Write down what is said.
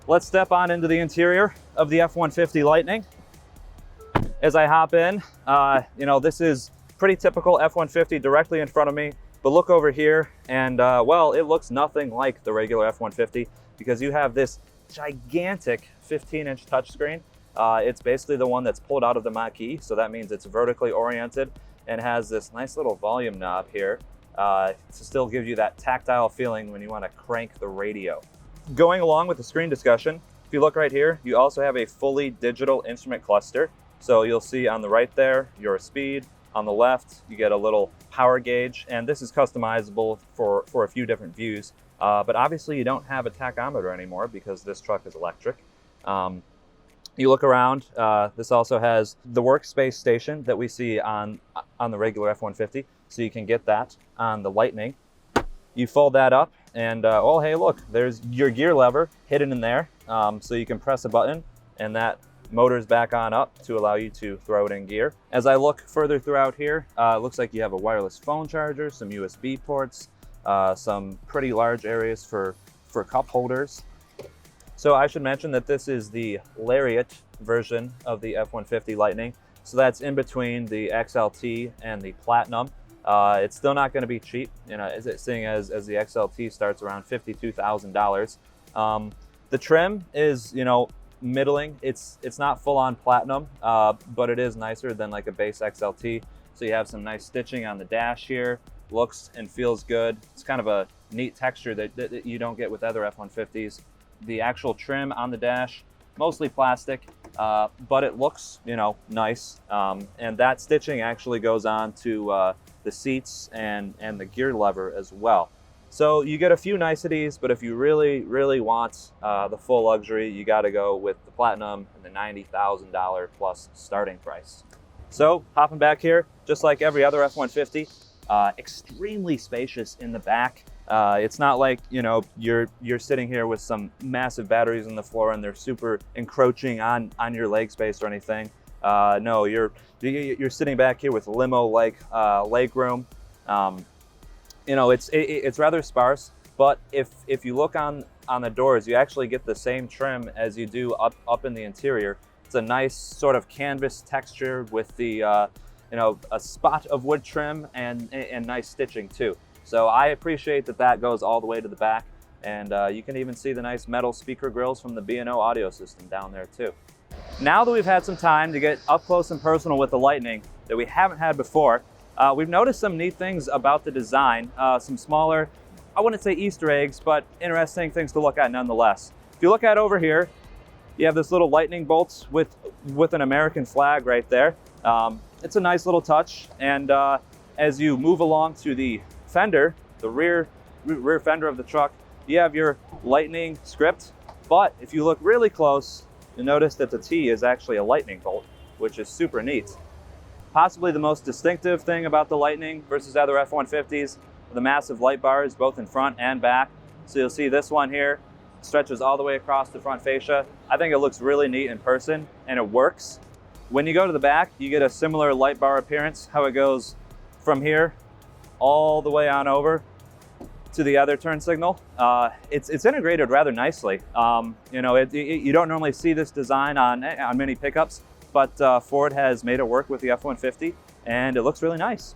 let's step on into the interior of the F-150 Lightning. As I hop in, this is pretty typical F-150 directly in front of me, but look over here and well, it looks nothing like the regular F-150 because you have this gigantic 15-inch touchscreen. It's basically the one that's pulled out of the Mach-E, so that means it's vertically oriented and has this nice little volume knob here to still give you that tactile feeling when you want to crank the radio. Going along with the screen discussion, if you look right here, you also have a fully digital instrument cluster. So you'll see on the right there, your speed. On the left, you get a little power gauge, and this is customizable for a few different views. But obviously you don't have a tachometer anymore because this truck is electric. You look around, this also has the Workspace Station that we see on the regular F-150, so you can get that on the Lightning. You fold that up and, oh, hey, look, there's your gear lever hidden in there. So you can press a button and that motor's back on up to allow you to throw it in gear. As I look further throughout here, it looks like you have a wireless phone charger, some USB ports, some pretty large areas for cup holders. So I should mention that this is the Lariat version of the F-150 Lightning. So that's in between the XLT and the Platinum. It's still not going to be cheap, seeing as the XLT starts around $52,000. The trim is, middling. It's not full-on platinum, but it is nicer than like a base XLT. So you have some nice stitching on the dash here. Looks and feels good. It's kind of a neat texture that you don't get with other F-150s. The actual trim on the dash, mostly plastic, but it looks, nice. And that stitching actually goes on to the seats and the gear lever as well. So you get a few niceties, but if you really, really want the full luxury, you got to go with the Platinum and the $90,000 plus starting price. So hopping back here, just like every other F-150, extremely spacious in the back. It's not like, you're sitting here with some massive batteries on the floor and they're super encroaching on your leg space or anything. No, you're sitting back here with limo-like leg room. It's rather sparse, but if you look on the doors, you actually get the same trim as you do up in the interior. It's a nice sort of canvas texture with the a spot of wood trim and nice stitching too. So I appreciate that goes all the way to the back, and you can even see the nice metal speaker grills from the B&O audio system down there too. Now that we've had some time to get up close and personal with the Lightning that we haven't had before, we've noticed some neat things about the design, some smaller, I wouldn't say Easter eggs, but interesting things to look at nonetheless. If you look at over here, you have this little lightning bolt with an American flag right there. It's a nice little touch, and as you move along to the fender, the rear fender of the truck, you have your Lightning script, but if you look really close, you'll notice that the T is actually a lightning bolt, which is super neat. Possibly the most distinctive thing about the Lightning versus other F-150s, the massive light bars both in front and back. So you'll see this one here stretches all the way across the front fascia. I think it looks really neat in person, and it works. When you go to the back, you get a similar light bar appearance, how it goes from here all the way on over to the other turn signal. It's integrated rather nicely. You don't normally see this design on many pickups, but Ford has made it work with the F-150, and it looks really nice.